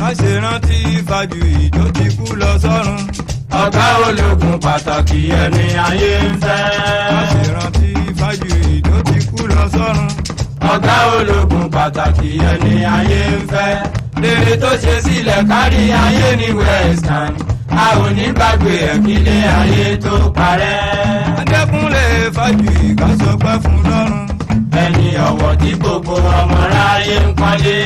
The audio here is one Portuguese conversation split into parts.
má ṣe rántí Fájuyì tó ti kú lọ sọ́run. Ọ̀gá ológun pàtàkì ẹni ayé ń fẹ́. Má ṣe rántí Fájuyì tó ti kú lọ sọ́run. Ọ̀gá ológun pàtàkì ẹni ayé ń fẹ́. Rere tó ṣe sílẹ̀ kárí ayé ní Western. A ò ní gbàgbé ẹ̀kílé ayé tó parẹ́. Adékúnlé Fájuyì ká sọpẹ́ fún lọ́run. Ẹni ọ̀wọ̀ tí gbogbo ọmọ ráyé ń pọ́nlé.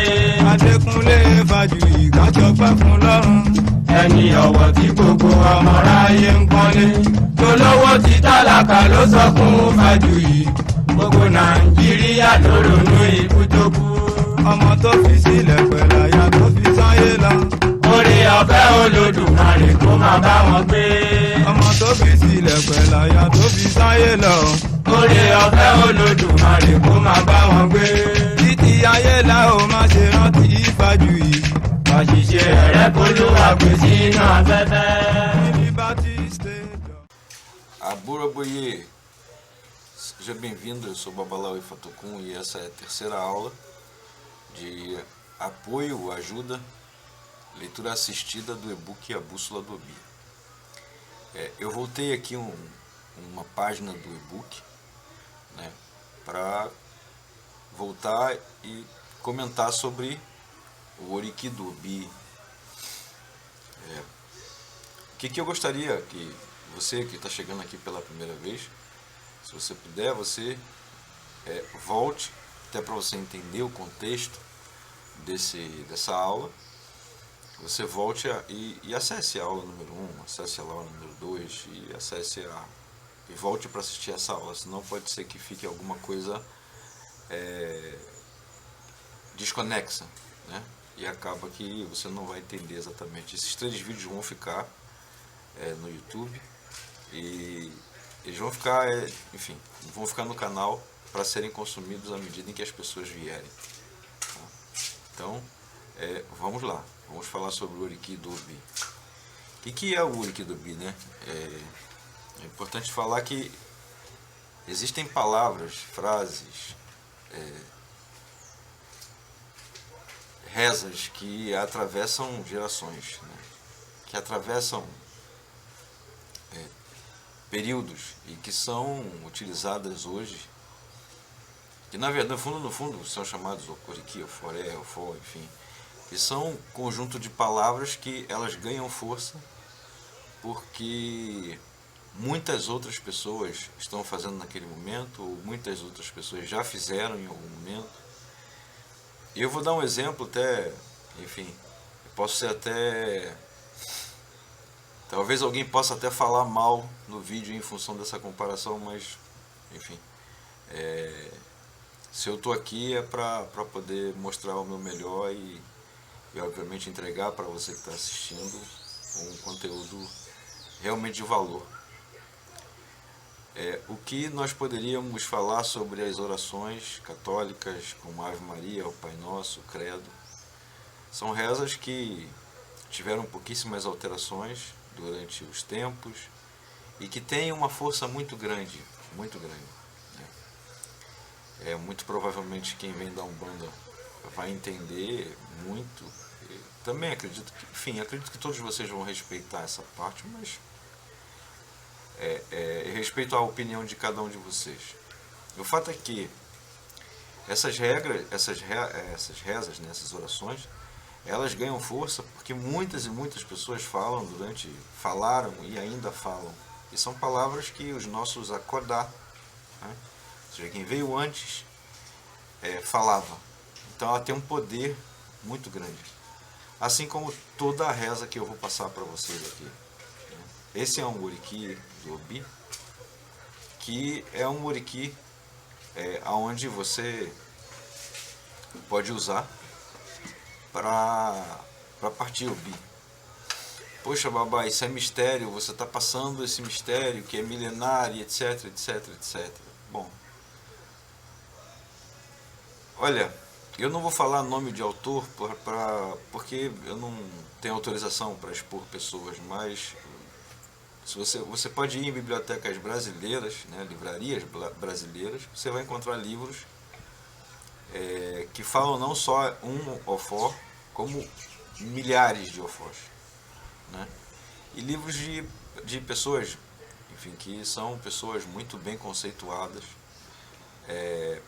Adékúnlé Fájuyì ká sọpẹ́ fún lọ́run. Ẹni ọ̀wọ̀ tí gbogbo ọmọ ráyé ń pọ́nlé. Tolówó ti tálákà ló sọ fún Fájuyì. Gbogbo Nàìjíríà ló ronú ikú tó kú. Ọmọ tó fi sílẹ̀ pẹ̀lú aya tó fi sáyé lọ. Oore ọ̀fẹ́ Olódùmarè kó máa bá wọn gbé. Ọmọ tó fi sílẹ̀ pẹ̀lú aya tó fi sáyé lọ. Oore ọ̀fẹ́ Olódùmarè kó máa bá wọn gbé. Títí ayé la ó má ṣe rántí Fájuyì. Àṣìṣe rẹ̀ kó ló wà gbé sínú afẹ́fẹ́. Liberty State. Aburaboye, seja bem-vindo, eu sou Babalau Ifatucum e essa é a terceira aula de apoio, ajuda, leitura assistida do e-book A Bússola do Obi. Eu voltei aqui uma página do e-book, né, para voltar e comentar sobre o Oriki do Obi. O que eu gostaria que você que está chegando aqui pela primeira vez, se você puder, você volte até para você entender o contexto dessa aula. Você volte e acesse a aula número 1, acesse a aula número 2 e volte para assistir essa aula, senão pode ser que fique alguma coisa desconexa, né? E acaba que você não vai entender exatamente. Esses 3 vídeos vão ficar no YouTube e eles vão ficar, enfim, vão ficar no canal para serem consumidos à medida em que as pessoas vierem. Tá? Então, vamos lá, vamos falar sobre o Oriki do Obi. O que é o Oriki do Obi, né? É importante falar que existem palavras, frases, rezas que atravessam gerações, né? Que atravessam períodos e que são utilizadas hoje, que na verdade, no fundo são chamados Oriki, Oforé, Ofó, enfim, que são um conjunto de palavras que elas ganham força porque muitas outras pessoas estão fazendo naquele momento, ou muitas outras pessoas já fizeram em algum momento. E eu vou dar um exemplo até, enfim, eu posso ser até... Talvez alguém possa até falar mal no vídeo em função dessa comparação, mas, enfim, se eu estou aqui é para poder mostrar o meu melhor e obviamente entregar para você que está assistindo um conteúdo realmente de valor. O que nós poderíamos falar sobre as orações católicas, como Ave Maria, o Pai Nosso, o Credo, são rezas que tiveram pouquíssimas alterações durante os tempos e que têm uma força muito grande, muito grande, né? Muito provavelmente quem vem da Umbanda vai entender muito. Eu também acredito que, enfim, acredito que todos vocês vão respeitar essa parte, mas eu respeito a opinião de cada um de vocês. O fato é que essas regras, essas rezas, né, essas orações, elas ganham força porque muitas e muitas pessoas falaram e ainda falam. E são palavras que os nossos Akodá, né? Ou seja, quem veio antes, falava. Então ela tem um poder muito grande. Assim como toda a reza que eu vou passar para vocês aqui. Esse é um Oriki do Obi, que é um Oriki onde você pode usar para partir Obi. Poxa, babá, isso é mistério, você está passando esse mistério que é milenário, etc, etc, etc. Bom, olha, eu não vou falar nome de autor porque eu não tenho autorização para expor pessoas, mas se você pode ir em bibliotecas brasileiras, né, livrarias brasileiras, você vai encontrar livros que falam não só um Ofó, como milhares de Ofós, né? E livros de pessoas, enfim, que são pessoas muito bem conceituadas,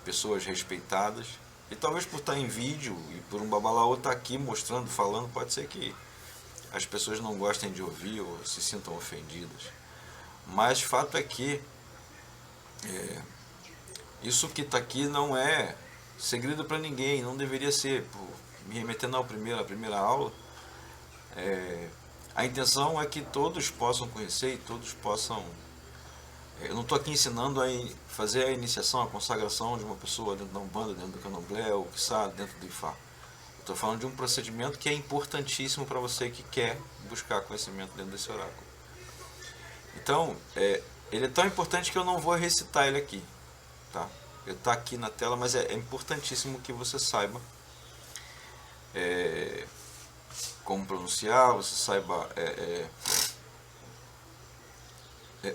pessoas respeitadas, e talvez por estar em vídeo e por um babalaô estar aqui mostrando, falando, pode ser que as pessoas não gostem de ouvir ou se sintam ofendidas. Mas fato é que isso que está aqui não é segredo para ninguém, não deveria ser. Me remetendo à primeira aula, a intenção é que todos possam conhecer e todos possam... Eu não estou aqui ensinando a fazer a iniciação, a consagração de uma pessoa dentro da Umbanda, dentro do Candomblé, ou quiçá dentro do Ifá. Estou falando de um procedimento que é importantíssimo para você que quer buscar conhecimento dentro desse oráculo. Então, ele é tão importante que eu não vou recitar ele aqui, tá? Ele está aqui na tela, mas é importantíssimo que você saiba como pronunciar, você saiba...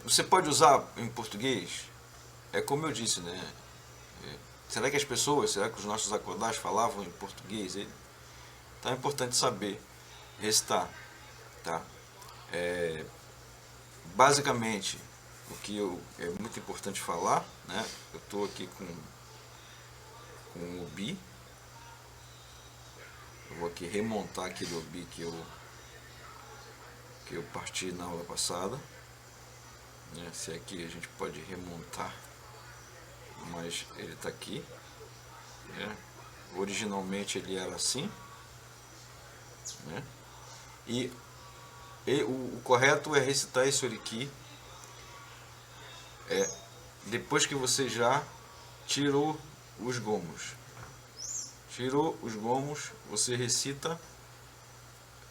você pode usar em português, como eu disse, né? Será que os nossos acordais falavam em português? Então é importante saber recitar, tá? Basicamente, o que é muito importante falar, né? Eu estou aqui com o Obi. Eu vou aqui remontar aquele Obi que eu parti na aula passada. Se aqui a gente pode remontar, mas ele está aqui, né? Originalmente ele era assim, né? E o correto é recitar esse oriki depois que você já tirou os gomos. Tirou os gomos, você recita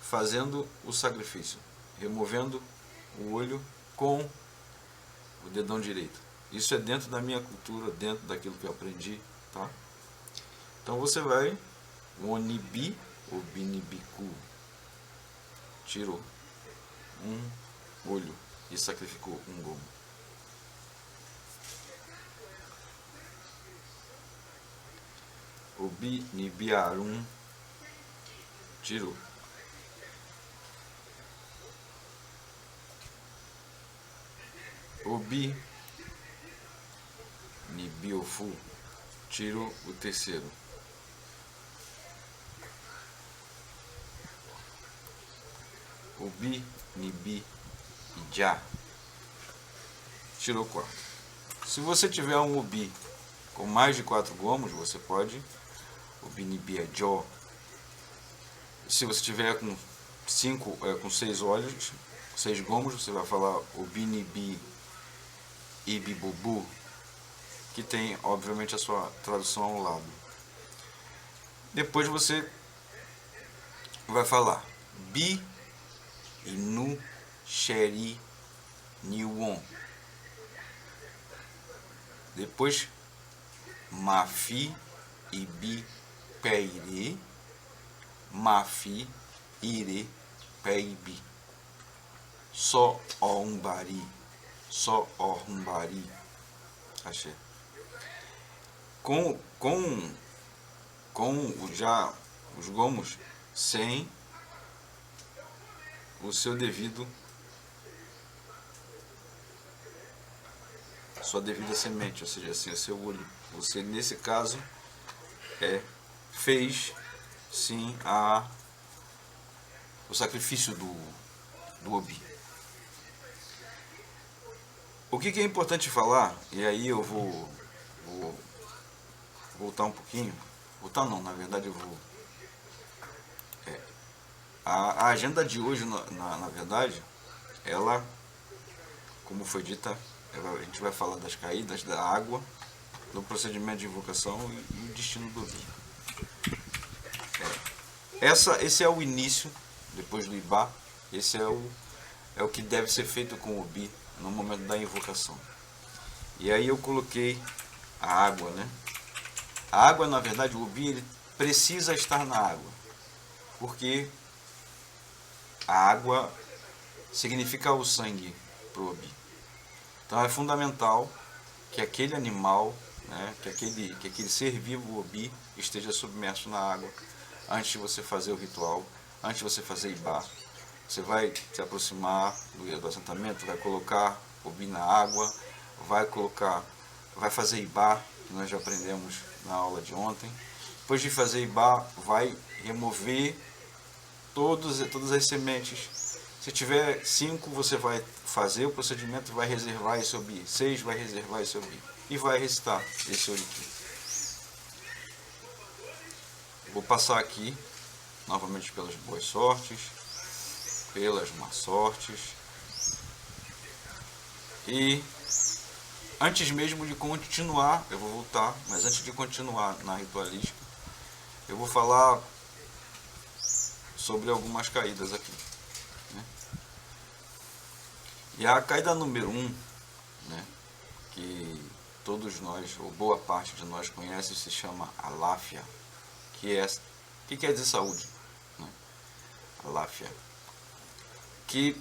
fazendo o sacrifício, removendo o olho com o dedão direito. Isso é dentro da minha cultura, dentro daquilo que eu aprendi, tá? Então você vai onibi, obinibiku, tirou um olho e sacrificou um gomo. Obinibiarum, tirou. Obi Nibiofu, tirou o terceiro. Obi Nibi Ija, tirou o quarto. Se você tiver um Obi com mais de 4 gomos, você pode Obi Nibi Ajo. Se você tiver com 6 olhos, 6 gomos, você vai falar Obi Nibi Ibibubu, que tem obviamente a sua tradução ao lado. Depois você vai falar Bi Inu Sheri Niwon. Depois Mafi Ibi Peire, Mafi Ire Peibi, Só Ombari, Só Ombari. Achei. Com já os gomos sem o seu devido, sua devida semente, ou seja, assim, o seu olho. Você nesse caso fez sim o sacrifício do Obi. O que é importante falar, e aí eu vou voltar um pouquinho, na verdade eu vou... A agenda de hoje, na verdade, ela, como foi dita, a gente vai falar das caídas da água, do procedimento de invocação e o destino do Obi. Esse é o início, depois do Ibá, esse é o que deve ser feito com o Obi no momento da invocação. E aí eu coloquei a água, né? A água, na verdade, o Obi ele precisa estar na água, porque a água significa o sangue para o Obi. Então é fundamental que aquele animal, né, que aquele ser vivo, o Obi, esteja submerso na água antes de você fazer o ritual, antes de você fazer Ibá, você vai se aproximar do assentamento, vai colocar Obi na água, vai fazer Ibá, que nós já aprendemos na aula de ontem. Depois de fazer Ibá, vai remover todas as sementes. Se tiver 5, você vai fazer o procedimento, vai reservar esse Obi. 6, vai reservar esse Obi. E vai recitar esse Oriki. Vou passar aqui, novamente, pelas boas sortes, pelas más sortes. E antes mesmo de continuar, eu vou voltar, mas antes de continuar na ritualística, eu vou falar sobre algumas caídas aqui, né? E a caída número 1, né, que todos nós, ou boa parte de nós conhece, se chama aláfia, que quer dizer saúde, né? Aláfia. Que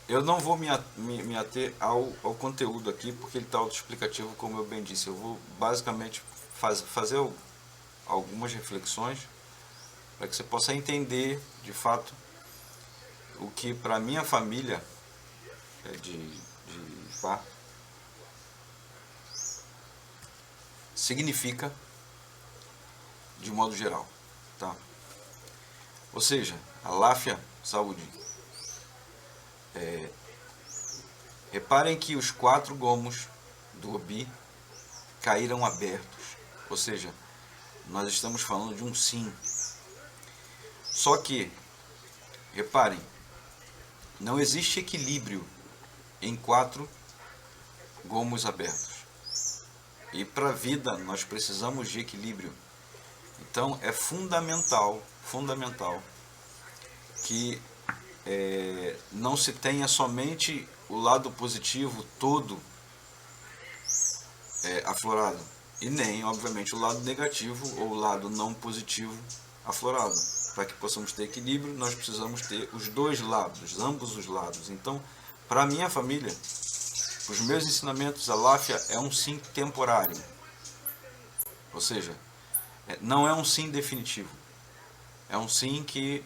eu não vou me ater ao conteúdo aqui, porque ele está autoexplicativo, como eu bem disse. Eu vou basicamente fazer algumas reflexões para que você possa entender de fato o que para minha família de Ifá significa de modo geral, tá? Ou seja, aláfia, saúde. Reparem que os 4 gomos do Obi caíram abertos, ou seja, nós estamos falando de um sim. Só que, reparem, não existe equilíbrio em 4 gomos abertos. E para a vida nós precisamos de equilíbrio. Então é fundamental que não se tenha somente o lado positivo todo aflorado, e nem, obviamente, o lado negativo ou o lado não positivo aflorado. Para que possamos ter equilíbrio, nós precisamos ter os dois lados, ambos os lados. Então, para a minha família, os meus ensinamentos, a aláfia é um sim temporário, ou seja, não é um sim definitivo, é um sim que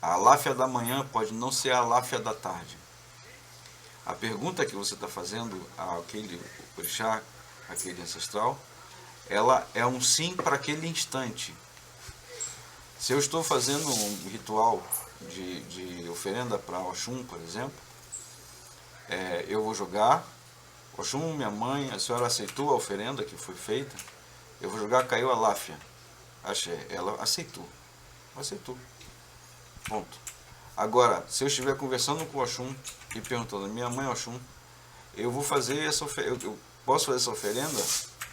a aláfia da manhã pode não ser a aláfia da tarde. A pergunta que você está fazendo àquele orixá, aquele ancestral, ela é um sim para aquele instante. Se eu estou fazendo um ritual de oferenda para Oxum, por exemplo, eu vou jogar, Oxum, minha mãe, a senhora aceitou a oferenda que foi feita, eu vou jogar, caiu a aláfia, axé, ela aceitou, ponto. Agora, se eu estiver conversando com o Oxum e perguntando, minha mãe Oxum, eu vou fazer essa oferenda, eu posso fazer essa oferenda?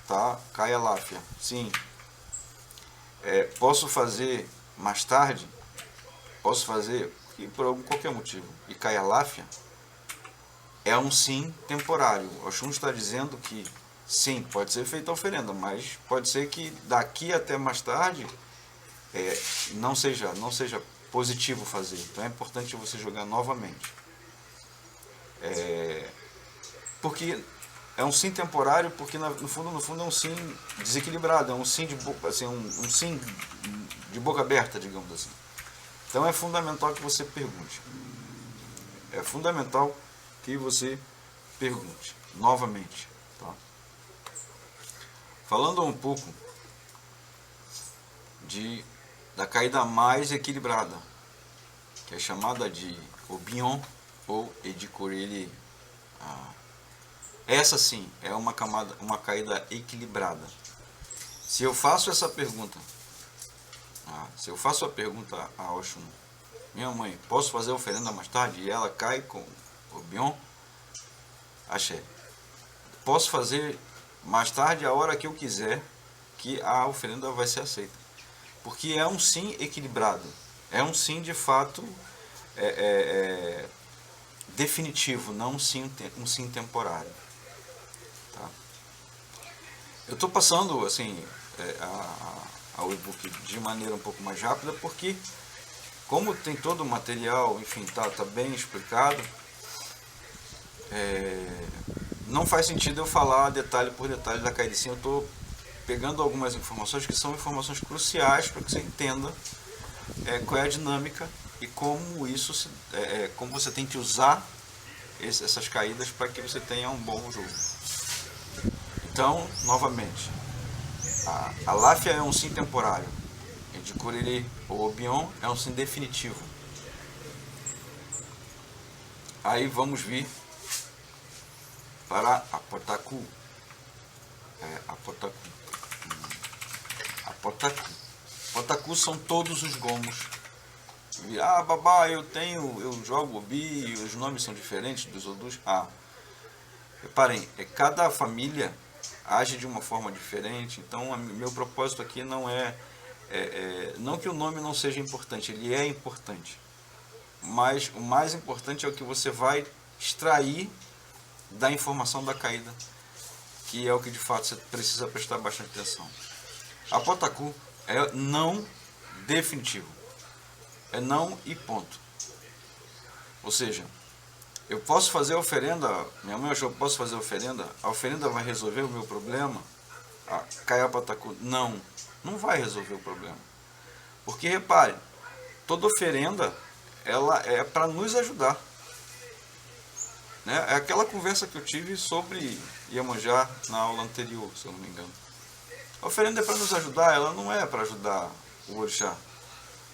Tá, cai a aláfia, sim. Posso fazer mais tarde? Posso fazer, e por qualquer motivo, e cai a aláfia? É um sim temporário. O Oxum está dizendo que sim, pode ser feita a oferenda, mas pode ser que daqui até mais tarde não seja positivo fazer. Então é importante você jogar novamente. Porque é um sim temporário, porque no fundo é um sim desequilibrado, é um sim um sim de boca aberta, digamos assim. Então é fundamental que você pergunte. É fundamental que você pergunte novamente, tá? Falando um pouco da caída mais equilibrada, que é chamada de Obion ou Edikorele. Essa sim é uma caída equilibrada. Se eu faço essa pergunta, a Oxum, minha mãe, posso fazer a oferenda mais tarde? E ela cai com Obion, axé. Posso fazer mais tarde a hora que eu quiser, que a oferenda vai ser aceita. Porque é um sim equilibrado, é um sim de fato definitivo, não um sim temporário. Tá? Eu estou passando assim, ao e-book de maneira um pouco mais rápida, porque como tem todo o material, enfim, tá bem explicado, não faz sentido eu falar detalhe por detalhe da caída. Sim, eu estou pegando algumas informações que são informações cruciais para que você entenda qual é a dinâmica e como isso como você tem que usar essas caídas para que você tenha um bom jogo. Então, novamente, a Láfia é um sim temporário, de Curiri ou Obion é um sim definitivo. Aí vamos vir para a Potaku. A Potaku são todos os gomos. Babá, eu jogo Obi, os nomes são diferentes dos Odus. Reparem, cada família age de uma forma diferente, então meu propósito aqui não não que o nome não seja importante, ele é importante, mas o mais importante é o que você vai extrair da informação da caída, que é o que de fato você precisa prestar bastante atenção. A Potaku é não definitivo, é não e ponto. Ou seja, eu posso fazer a oferenda, minha mãe achou que eu posso fazer a oferenda vai resolver o meu problema? Cai a Potaku. Não vai resolver o problema. Porque repare, toda oferenda ela é para nos ajudar. Né? É aquela conversa que eu tive sobre Iemanjá na aula anterior, se eu não me engano. A oferenda é para nos ajudar, ela não é para ajudar o orixá.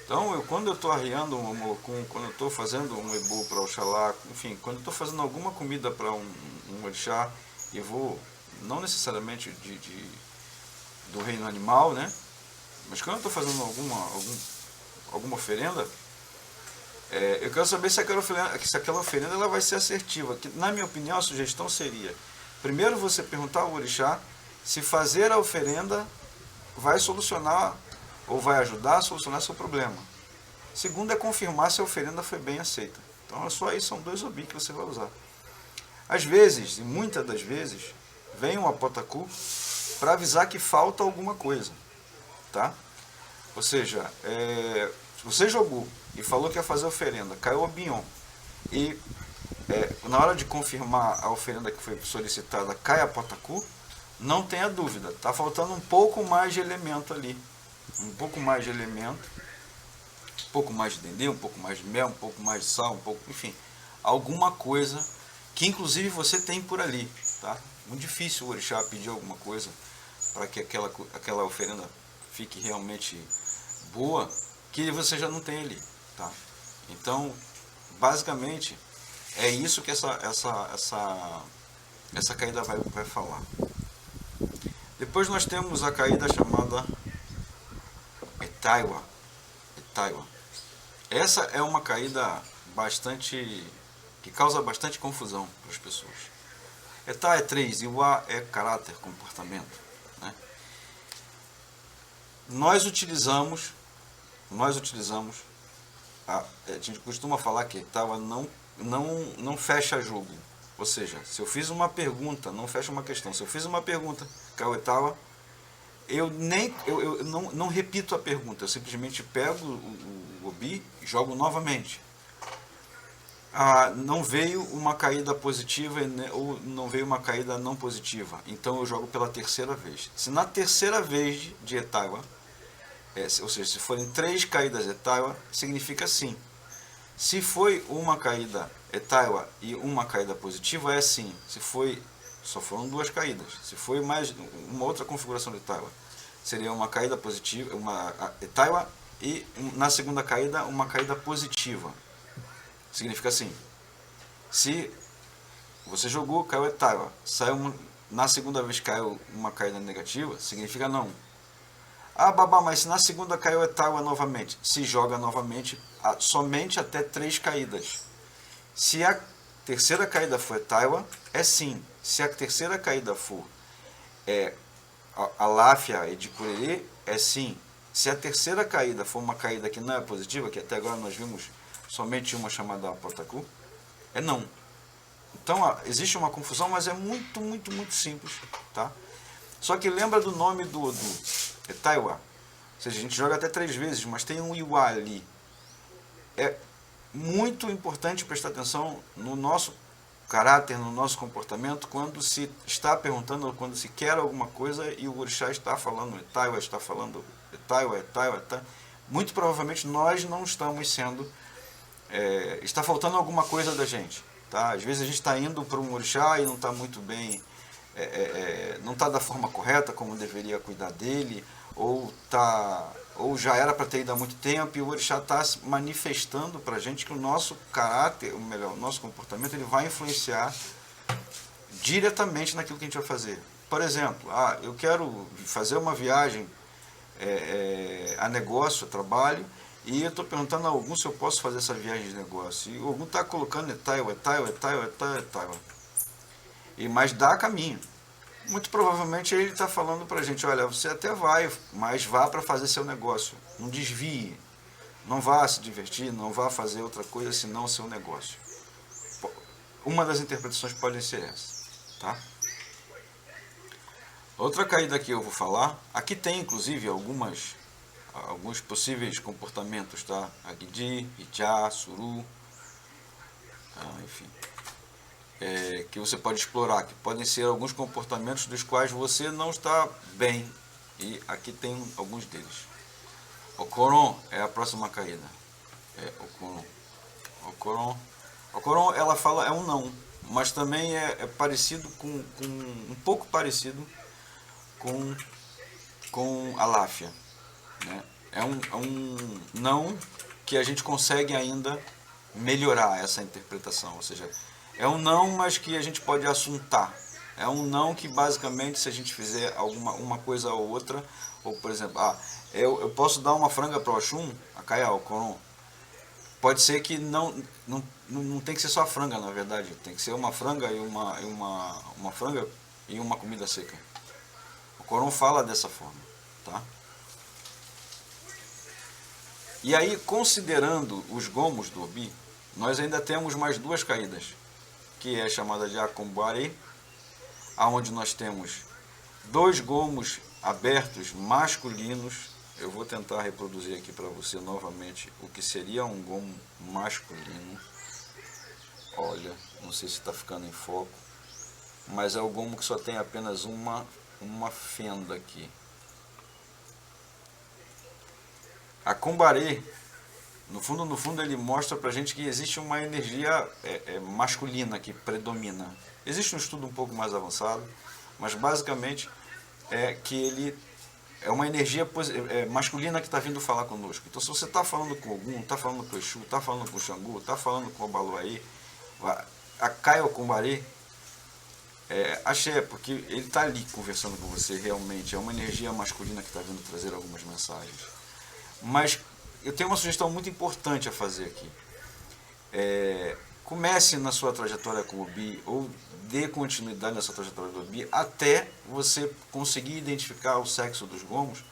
Então, quando eu estou arriando um molocum, quando eu estou fazendo um ebu para Oxalá, enfim, quando eu estou fazendo alguma comida para um orixá, e vou, não necessariamente do reino animal, né? Mas quando eu estou fazendo alguma oferenda, eu quero saber se aquela oferenda ela vai ser assertiva. Que, na minha opinião, a sugestão seria, primeiro você perguntar ao orixá se fazer a oferenda vai solucionar ou vai ajudar a solucionar seu problema. Segundo é confirmar se a oferenda foi bem aceita. Então, só aí são 2 obi que você vai usar. Às vezes, e muitas das vezes, vem um Potaku para avisar que falta alguma coisa. Tá? Ou seja, se você jogou e falou que ia fazer a oferenda, caiu o Obion, e na hora de confirmar a oferenda que foi solicitada, cai a Potaku, não tenha dúvida, está faltando um pouco mais de elemento ali. Um pouco mais de elemento, um pouco mais de dendê, um pouco mais de mel, um pouco mais de sal, enfim, alguma coisa que inclusive você tem por ali, tá? Muito difícil o orixá pedir alguma coisa para que aquela oferenda fique realmente boa, que você já não tem ali, tá? Então, basicamente, é isso que essa caída vai falar. Depois nós temos a caída chamada Etaiwa. Essa é uma caída que causa bastante confusão para as pessoas. Etá é 3 e o A é caráter, comportamento. Né? Nós utilizamos, a gente costuma falar que Etaiwa não fecha jogo. Ou seja, se eu fiz uma pergunta, não fecha uma questão. Se eu fiz uma pergunta, caiu Etaiwa, eu não repito a pergunta, eu simplesmente pego o obi e jogo novamente. Não veio uma caída positiva ou não veio uma caída não positiva, então eu jogo pela terceira vez. Se na terceira vez de Etaiwa, ou seja, se forem 3 caídas Etaiwa, significa sim. Se foi uma caída Etaiwa e uma caída positiva, é sim. Se foi só foram 2 caídas. Se foi mais uma outra configuração de Etaiwa, seria uma caída positiva, uma Etaiwa, e na segunda caída, uma caída positiva. Significa assim: se você jogou, caiu Etaiwa, na segunda vez caiu uma caída negativa, significa não. Babá, mas se na segunda caiu Etaiwa novamente, se joga novamente, somente até 3 caídas. Se a terceira caída for Etaiwa, é sim. Se a terceira caída for a Láfia e de Curiri, é sim. Se a terceira caída for uma caída que não é positiva, que até agora nós vimos somente uma chamada Potaku, é não. Então existe uma confusão, mas é muito, muito, muito simples. Tá? Só que lembra do nome do Odu, Etaiwa. Ou seja, a gente joga até 3 vezes, mas tem um Iwa ali. É muito importante prestar atenção no nosso caráter, no nosso comportamento, quando se está perguntando, quando se quer alguma coisa e o orixá está falando Etaiwa, está falando Etaiwa, muito provavelmente nós não estamos sendo, está faltando alguma coisa da gente. Tá? Às vezes a gente está indo para um orixá e não está muito bem, não está da forma correta como deveria cuidar dele, ou já era para ter ido há muito tempo, e o orixá está manifestando para a gente que o nosso caráter, ou melhor, o nosso comportamento, ele vai influenciar diretamente naquilo que a gente vai fazer. Por exemplo, eu quero fazer uma viagem a negócio, a trabalho, e eu estou perguntando a algum se eu posso fazer essa viagem de negócio. E algum está colocando Etaiwa. Mas dá caminho. Muito provavelmente ele está falando para a gente, olha, você até vai, mas vá para fazer seu negócio. Não desvie. Não vá se divertir, não vá fazer outra coisa senão o seu negócio. Uma das interpretações pode ser essa. Tá? Outra caída que eu vou falar, aqui tem inclusive alguns possíveis comportamentos, tá? Agdi, Ijá, Suru, enfim, que você pode explorar, que podem ser alguns comportamentos dos quais você não está bem, e aqui tem alguns deles. Okoron é a próxima caída. Okoron, ela fala, é um não, mas também é parecido um pouco parecido com a Láfia. Né? É um não que a gente consegue ainda melhorar essa interpretação, ou seja, é um não, mas que a gente pode assuntar. É um não que basicamente, se a gente fizer uma coisa ou outra, ou por exemplo, eu posso dar uma franga para o Oxum, a Kayao, Koron. Pode ser que não tem que ser só a franga, na verdade, tem que ser uma franga e uma franga e uma comida seca. O Koron fala dessa forma, tá? E aí, considerando os gomos do Obi, nós ainda temos mais duas caídas, que é chamada de Akumbare, aonde nós temos dois gomos abertos masculinos. Eu vou tentar reproduzir aqui para você novamente o que seria um gomo masculino. Olha, não sei se está ficando em foco, mas é o gomo que só tem apenas uma fenda aqui. A Kumbare, no fundo ele mostra pra gente que existe uma energia masculina que predomina. Existe um estudo um pouco mais avançado, mas basicamente é que ele é uma energia masculina que está vindo falar conosco. Então, se você está falando com Ogum, está falando com Exu, está falando com Xangu, está falando com Obaluaí, a Kaio Kumbare, axé, porque ele está ali conversando com você realmente. É uma energia masculina que está vindo trazer algumas mensagens. Mas eu tenho uma sugestão muito importante a fazer aqui. Comece na sua trajetória com o Obi, ou dê continuidade nessa trajetória do Obi, até você conseguir identificar o sexo dos gomos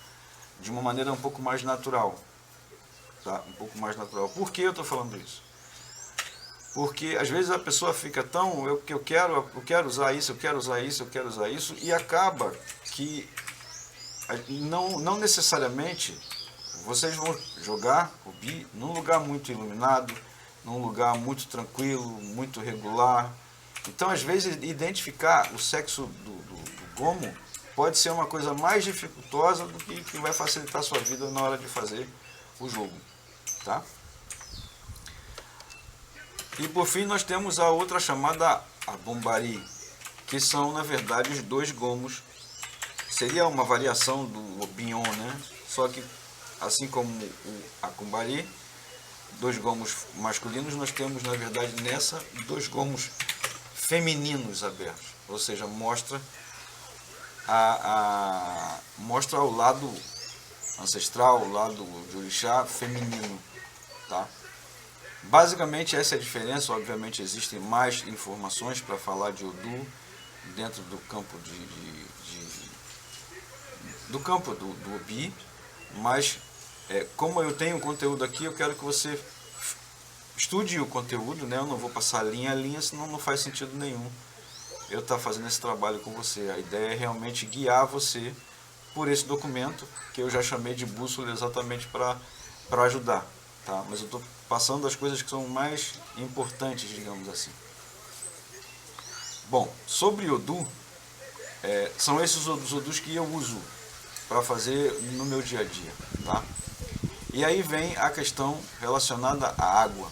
de uma maneira um pouco mais natural. Tá? Um pouco mais natural. Por que eu estou falando isso? Porque às vezes a pessoa fica tão, eu quero usar isso, eu quero usar isso, eu quero usar isso, e acaba que não necessariamente vocês vão jogar o Obi num lugar muito iluminado, num lugar muito tranquilo, muito regular. Então, às vezes, identificar o sexo do gomo pode ser uma coisa mais dificultosa do que vai facilitar a sua vida na hora de fazer o jogo. Tá? E, por fim, nós temos a outra chamada Abombari, que são, na verdade, os dois gomos. Seria uma variação do Obion, né? Só que, assim como o Akumbari, dois gomos masculinos, nós temos, na verdade, nessa, dois gomos femininos abertos. Ou seja, mostra o lado ancestral, o lado de orixá feminino. Tá? Basicamente, essa é a diferença. Obviamente, existem mais informações para falar de Odu dentro do campo do Obi, mas como eu tenho conteúdo aqui, eu quero que você estude o conteúdo, né? Eu não vou passar linha a linha, senão não faz sentido nenhum eu estar fazendo esse trabalho com você. A ideia é realmente guiar você por esse documento, que eu já chamei de bússola exatamente para ajudar. Tá? Mas eu estou passando as coisas que são mais importantes, digamos assim. Bom, sobre Odu, são esses os Odus que eu uso para fazer no meu dia a dia. Tá? E aí vem a questão relacionada à água,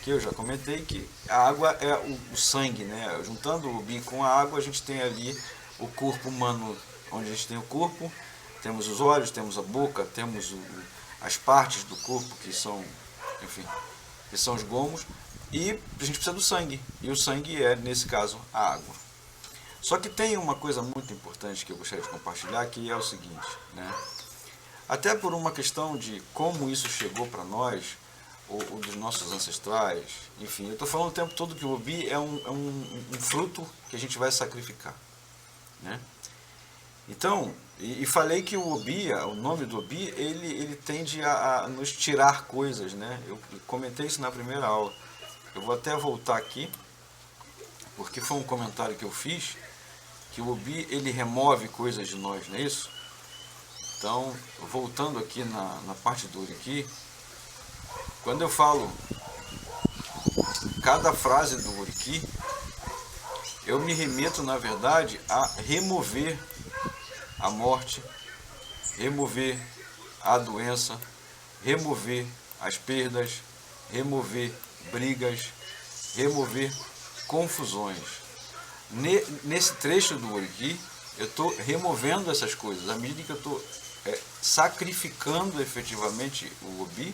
que eu já comentei que a água é o sangue, né? Juntando o Obi com a água, a gente tem ali o corpo humano, onde a gente tem o corpo, temos os olhos, temos a boca, temos as partes do corpo que são, enfim, que são os gomos, e a gente precisa do sangue, e o sangue é, nesse caso, a água. Só que tem uma coisa muito importante que eu gostaria de compartilhar, que é o seguinte, né? Até por uma questão de como isso chegou para nós, ou dos nossos ancestrais, enfim, eu estou falando o tempo todo que o Obi é um fruto que a gente vai sacrificar, né? Então, e falei que o Obi, o nome do Obi, ele tende a nos tirar coisas, né? Eu comentei isso na primeira aula. Eu vou até voltar aqui, porque foi um comentário que eu fiz, que o Obi, ele remove coisas de nós, não é isso? Então, voltando aqui na parte do Oriki, quando eu falo cada frase do Oriki, eu me remeto, na verdade, a remover a morte, remover a doença, remover as perdas, remover brigas, remover confusões. Nesse trecho do Oriki, eu estou removendo essas coisas. À medida que eu estou sacrificando efetivamente o Obi,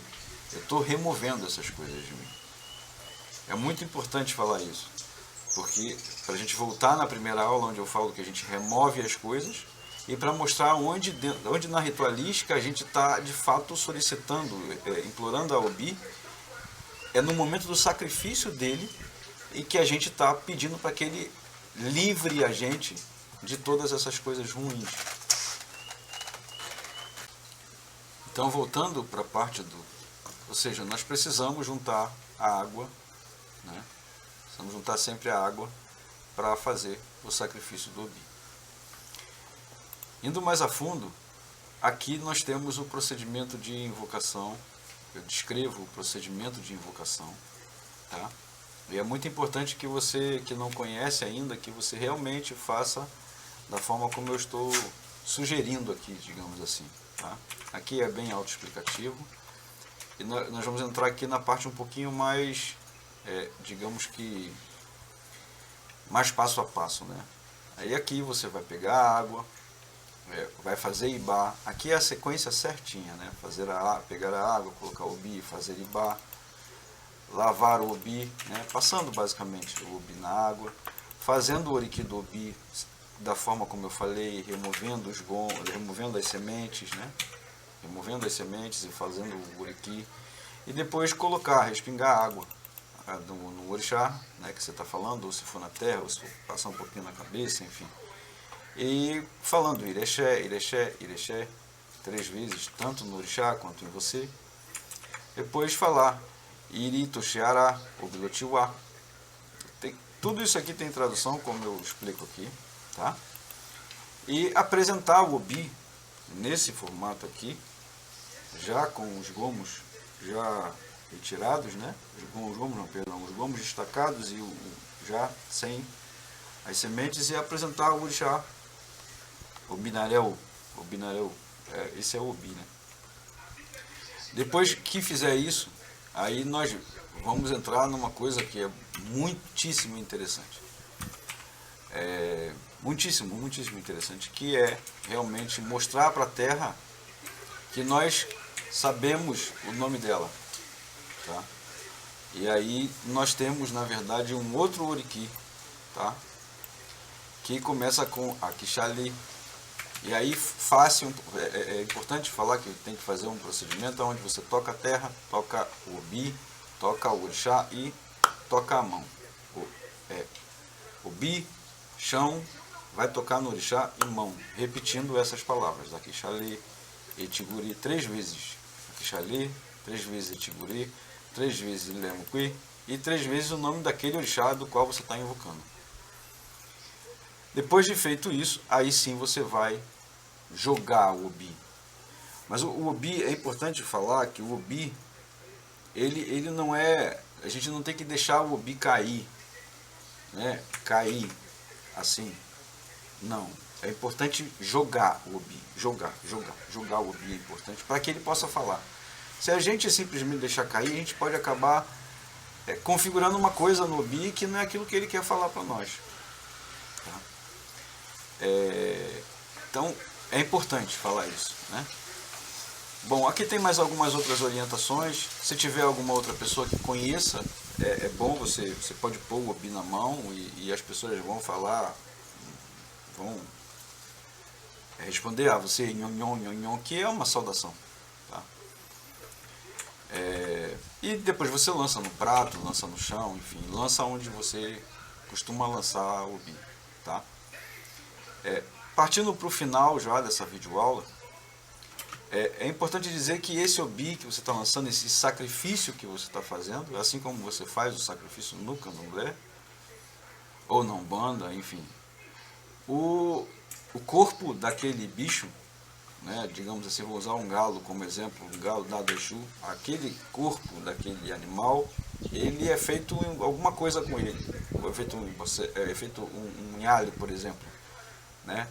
eu estou removendo essas coisas de mim. É muito importante falar isso, porque para a gente voltar na primeira aula, onde eu falo que a gente remove as coisas, e para mostrar onde na ritualística a gente está de fato solicitando, implorando a Obi, é no momento do sacrifício dele e que a gente está pedindo para que ele livre a gente de todas essas coisas ruins. Então, voltando para a parte ou seja, nós precisamos juntar a água, né? Precisamos juntar sempre a água para fazer o sacrifício do Obi. Indo mais a fundo, aqui nós temos o procedimento de invocação. Eu descrevo o procedimento de invocação, tá? E é muito importante que você que não conhece ainda, que você realmente faça da forma como eu estou sugerindo aqui, digamos assim, tá? Aqui é bem autoexplicativo. E nós vamos entrar aqui na parte um pouquinho mais, digamos que, mais passo a passo, né? Aí aqui você vai pegar a água, vai fazer Ibá. Aqui é a sequência certinha, né? Pegar a água, colocar o Obi, fazer Ibá, lavar o Obi, né? Passando basicamente o Obi na água, fazendo o Oriki do Obi da forma como eu falei, removendo os gomos, removendo as sementes, né? Removendo as sementes e fazendo o Oriki, e depois respingar água no orixá, né, que você está falando, ou se for na terra, ou se for passar um pouquinho na cabeça, enfim. E falando Irexé, Irexé, Irexé, 3 vezes, tanto no orixá quanto em você. Depois falar Iri Toshiara, Obilotiwa. Tudo isso aqui tem tradução, como eu explico aqui, tá? E apresentar o Obi nesse formato aqui, já com os gomos já retirados, né? Os gomos destacados e já sem as sementes, e apresentar o orixá, o binarel, esse é o Obi, né? Depois que fizer isso, aí nós vamos entrar numa coisa que é muitíssimo interessante. Muitíssimo interessante, que é realmente mostrar para a Terra que nós sabemos o nome dela, tá? E aí nós temos, na verdade, um outro Oriki, tá? Que começa com Akishali. E aí é importante falar que tem que fazer um procedimento onde você toca a terra, toca o Obi, toca o orixá e toca a mão. Obi, chão, vai tocar no orixá e mão, repetindo essas palavras, Akishali, Etiguri, 3 vezes Akishali, 3 vezes Etiguri, 3 vezes Lemukui e 3 vezes o nome daquele orixá do qual você está invocando. Depois de feito isso, aí sim você vai jogar o Obi. Mas o Obi, é importante falar que o Obi, ele não é, a gente não tem que deixar o Obi cair, né? Cair assim, não. É importante jogar o Obi, jogar o Obi é importante para que ele possa falar. Se a gente simplesmente deixar cair, a gente pode acabar configurando uma coisa no Obi que não é aquilo que ele quer falar para nós. Tá? Então, é importante falar isso, né? Bom, aqui tem mais algumas outras orientações. Se tiver alguma outra pessoa que conheça, é bom, você pode pôr o Obi na mão e as pessoas vão falar, vão responder a você, nhon, que é uma saudação. Tá? E depois você lança no prato, lança no chão, enfim, lança onde você costuma lançar o Obi. Tá? Partindo para o final já dessa videoaula, é importante dizer que esse Obi que você está lançando, esse sacrifício que você está fazendo, assim como você faz o sacrifício no candomblé, ou na Umbanda, enfim, o corpo daquele bicho, né, digamos assim, vou usar um galo como exemplo, um galo dado a Exu, aquele corpo daquele animal, ele é feito alguma coisa com ele, é feito um nhalho, por exemplo, né?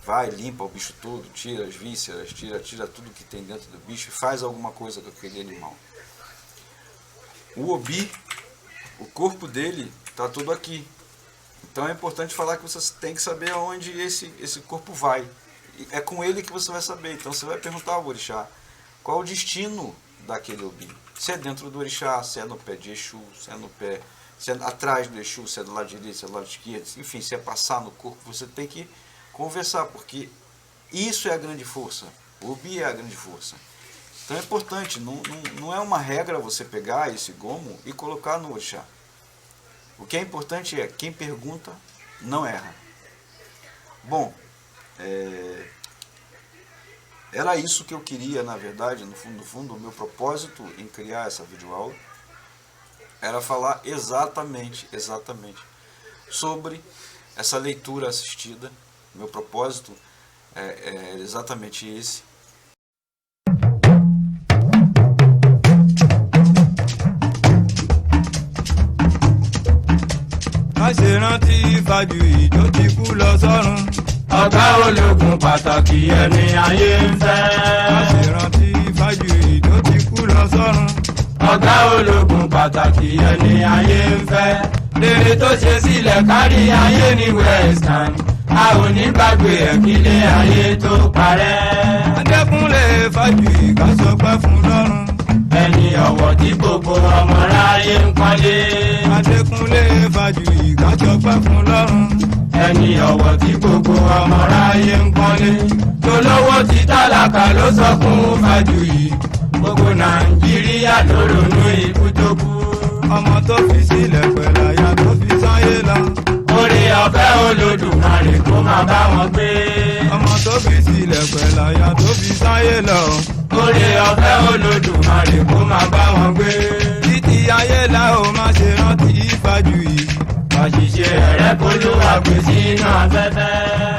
Vai, limpa o bicho todo, tira as vísceras, tira tudo que tem dentro do bicho e faz alguma coisa com aquele animal. O Obi, o corpo dele está tudo aqui. Então é importante falar que você tem que saber aonde esse corpo vai. É com ele que você vai saber. Então você vai perguntar ao orixá qual é o destino daquele Obi. Se é dentro do orixá, se é no pé de Exu, se é atrás do Exu, se é do lado direito, se é do lado esquerdo, enfim, se é passar no corpo, você tem que conversar, porque isso é a grande força. O Obi é a grande força. Então é importante, não é uma regra você pegar esse gomo e colocar no orixá. O que é importante é, quem pergunta não erra. Bom, era isso que eu queria, na verdade, no fundo, o meu propósito em criar essa videoaula era falar exatamente sobre essa leitura assistida. Meu propósito é exatamente esse. Aṣèrántí ìfàjù ìjó ti kú lọ sọ́run. Ọ̀gá ológun pàtàkì ẹni ayé ń fẹ́. Aṣèrántí ìfàjù ìjó ti kú lọ sọ́run. Ọ̀gá ológun pàtàkì ẹni ayé ń fẹ́. Rere tó ṣe sílẹ̀ kárí ayé ní Western. A ò ní gbàgbé ẹ̀kílé ayé tó parẹ́. Adékúnlé ìfàjù ìkásọpẹ́ fún lọ́run. Ẹni ọ̀wọ̀ tí gbogbo ọmọ ráyé ń pọ́nlé. Adékúnlé ìfàjù ìkásọpẹ́ fún lọ́run. Ẹni ọ̀wọ̀ tí gbogbo ọmọ ráyé ń pọ́nlé. Tolówó ti tálákà ló sọ fún Fájuyì. Gbogbo Nàìjíríà ló ronú ikú tó kú. Ọmọ tó fi sílẹ̀ pẹ̀lú aya tó fi sáyé lọ. Oore ọ̀fẹ́ Olódùmarè kó máa bá wọn gbé. Ọmọ tó fi sílẹ̀ pẹ̀lú aya tó fi sáyé lọ. Oore ọ̀fẹ́ Olódùmarè kó máa bá wọn gbé. Títí ayé la ó máa ṣe rántí Fájuyì. Àṣìṣe rẹ̀ kó ló wà gbé sínú afẹ́fẹ́.